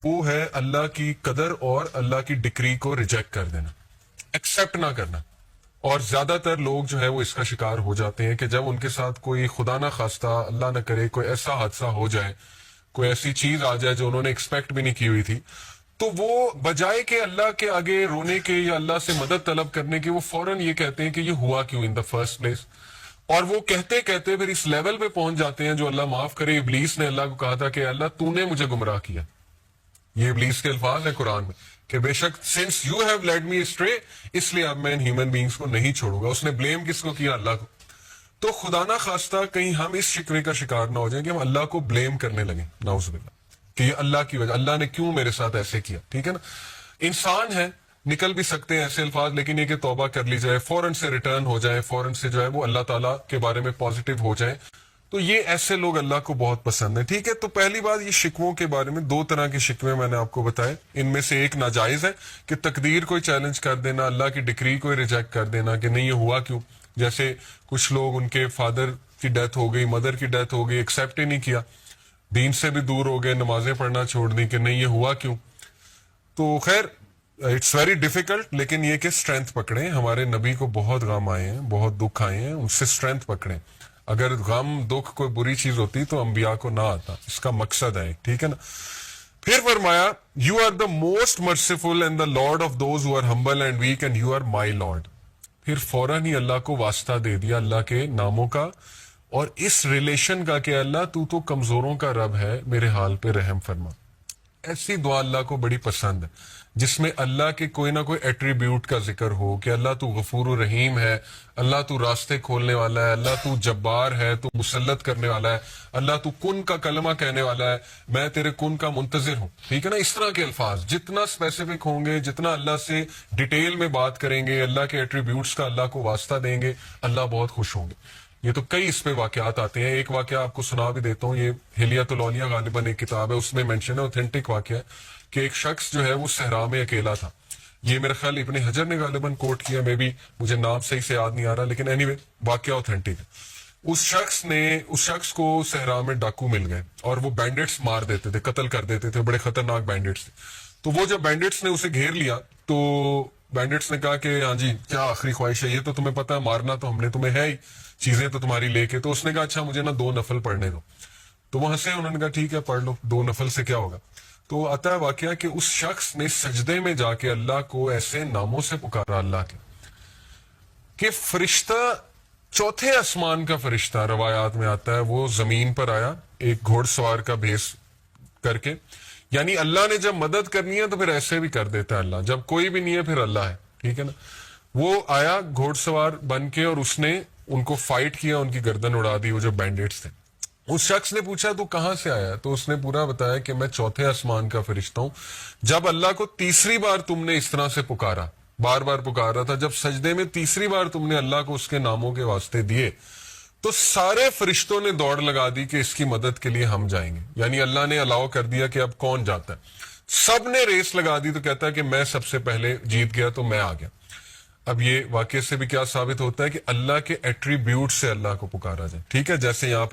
وہ ہے اللہ کی قدر اور اللہ کی ڈکری کو ریجیکٹ کر دینا، ایکسپٹ نہ کرنا. اور زیادہ تر لوگ جو ہے وہ اس کا شکار ہو جاتے ہیں کہ جب ان کے ساتھ کوئی خدا نہ خواستہ اللہ نہ کرے کوئی ایسا حادثہ ہو جائے، کوئی ایسی چیز آ جائے جو انہوں نے ایکسپیکٹ بھی نہیں کی ہوئی تھی، تو وہ بجائے کہ اللہ کے آگے رونے کے یا اللہ سے مدد طلب کرنے کے، وہ فوراً یہ کہتے ہیں کہ یہ ہوا کیوں ان دا فرسٹ پلیس. اور وہ کہتے کہتے پھر اس لیول پہ پہنچ جاتے ہیں جو اللہ معاف کرے. ابلیس نے اللہ کو کہا تھا کہ اللہ تو نے مجھے گمراہ کیا. یہ ابلیس کے الفاظ ہیں قرآن میں کہ بے شک since you have led me astray, اس لیے اب میں ان ہیومن بینگز کو نہیں چھوڑوں گا. اس نے بلیم کس کو کیا؟ اللہ کو. تو خدا نہ خواستہ کہیں ہم اس شکوے کا شکار نہ ہو جائیں کہ ہم اللہ کو بلیم کرنے لگیں، نعوذ باللہ، کہ یہ اللہ کی وجہ، اللہ نے کیوں میرے ساتھ ایسے کیا. ٹھیک ہے نا، انسان ہے، نکل بھی سکتے ہیں ایسے الفاظ، لیکن یہ کہ توبہ کر لی جائے، فوراً سے ریٹرن ہو جائے، فوراً سے جو ہے وہ اللہ تعالیٰ کے بارے میں پازیٹیو ہو جائیں. تو یہ ایسے لوگ اللہ کو بہت پسند ہیں. ٹھیک ہے، تو پہلی بات یہ شکووں کے بارے میں، دو طرح کے شکوے میں نے آپ کو بتائے. ان میں سے ایک ناجائز ہے کہ تقدیر کو چیلنج کر دینا، اللہ کی ڈکری کو ریجیکٹ کر دینا کہ نہیں یہ ہوا کیوں. جیسے کچھ لوگ ان کے فادر کی ڈیتھ ہو گئی، مدر کی ڈیتھ ہو گئی، ایکسیپٹ ہی نہیں کیا، دین سے بھی دور ہو گئے، نمازیں پڑھنا چھوڑ دی کہ نہیں یہ ہوا کیوں. تو خیر اٹس ویری ڈیفیکلٹ، لیکن یہ کہ اسٹرینتھ پکڑیں. ہمارے نبی کو بہت غم آئے ہیں، بہت دکھ آئے ہیں، ان سے اسٹرینتھ پکڑیں. اگر غم دکھ کوئی بری چیز ہوتی تو انبیاء کو نہ آتا. اس کا مقصد ہے، ٹھیک ہے نا. پھر فرمایا you are the most merciful and the Lord of those who are humble and weak and you are my Lord. پھر فوراً ہی اللہ کو واسطہ دے دیا اللہ کے ناموں کا اور اس ریلیشن کا کہ اللہ تو کمزوروں کا رب ہے، میرے حال پہ رحم فرما. ایسی دعا اللہ کو بڑی پسند ہے جس میں اللہ کے کوئی نہ کوئی ایٹریبیوٹ کا ذکر ہو کہ اللہ تو غفور و رحیم ہے، اللہ تو راستے کھولنے والا ہے، اللہ تو جبار ہے، تو مسلط کرنے والا ہے، اللہ تو کن کا کلمہ کہنے والا ہے، میں تیرے کن کا منتظر ہوں. ٹھیک ہے نا. اس طرح کے الفاظ جتنا اسپیسیفک ہوں گے، جتنا اللہ سے ڈیٹیل میں بات کریں گے، اللہ کے ایٹریبیوٹس کا اللہ کو واسطہ دیں گے، اللہ بہت خوش ہوں گے. یہ تو کئی اس پہ واقعات آتے ہیں. ایک واقعہ آپ کو سنا بھی دیتا ہوں، یہ ہلیات الاولیاء غالباً ایک کتاب ہے، اس میں مینشن ہے، اوتھینٹک واقعہ ہے کہ ایک شخص جو ہے وہ صحرا میں اکیلا تھا. یہ میرا خیال ابن حجر نے غالباً کوٹ کیا، میں بھی مجھے نام صحیح سے یاد نہیں آ رہا، لیکن اینی وے واقعہ اوتھینٹک ہے. اس شخص کو صحرا میں ڈاکو مل گئے اور وہ بینڈٹس مار دیتے تھے، قتل کر دیتے تھے، بڑے خطرناک بینڈٹس تھے. تو وہ جب بینڈٹس نے اسے گھیر لیا تو بینڈٹس نے کہا کہ ہاں جی کیا آخری خواہش ہے؟ یہ تو تمہیں پتا ہے مارنا تو ہم نے تمہیں ہے ہی، چیزیں تو تمہاری لے کے. تو اس نے کہا اچھا مجھے نا 2 نفل پڑھنے دو. تو وہ ہنسے، انہوں نے کہا ٹھیک ہے پڑھ لو، 2 نفل سے کیا ہوگا. تو آتا ہے واقعہ کہ اس شخص نے سجدے میں جا کے اللہ کو ایسے ناموں سے پکارا اللہ کے کہ فرشتہ، چوتھے آسمان کا فرشتہ روایات میں آتا ہے، وہ زمین پر آیا ایک گھوڑ سوار کا بھیس کر کے. یعنی اللہ نے جب مدد کرنی ہے تو پھر ایسے بھی کر دیتا ہے اللہ، جب کوئی بھی نہیں ہے پھر اللہ ہے. ٹھیک ہے نا. وہ آیا گھوڑ سوار بن کے اور اس نے ان کو فائٹ کیا، ان کی گردن اڑا دی، وہ جو بینڈیٹس تھے. اس شخص نے پوچھا تو کہاں سے آیا؟ تو اس نے پورا بتایا کہ میں چوتھے آسمان کا فرشتہ ہوں. جب اللہ کو تیسری بار تم نے اس طرح سے پکارا، بار بار پکارا تھا، جب سجدے میں تیسری بار تم نے اللہ کو اس کے ناموں کے واسطے دیے تو سارے فرشتوں نے دوڑ لگا دی کہ اس کی مدد کے لیے ہم جائیں گے. یعنی اللہ نے الاؤ کر دیا کہ اب کون جاتا ہے. سب نے ریس لگا دی. تو کہتا ہے کہ میں سب سے پہلے جیت گیا تو میں آ گیا. اب یہ واقعے سے بھی کیا ثابت ہوتا ہے کہ اللہ کے ایٹریبیوٹ سے اللہ کو پکارا جائے. ٹھیک ہے، جیسے یہاں پہ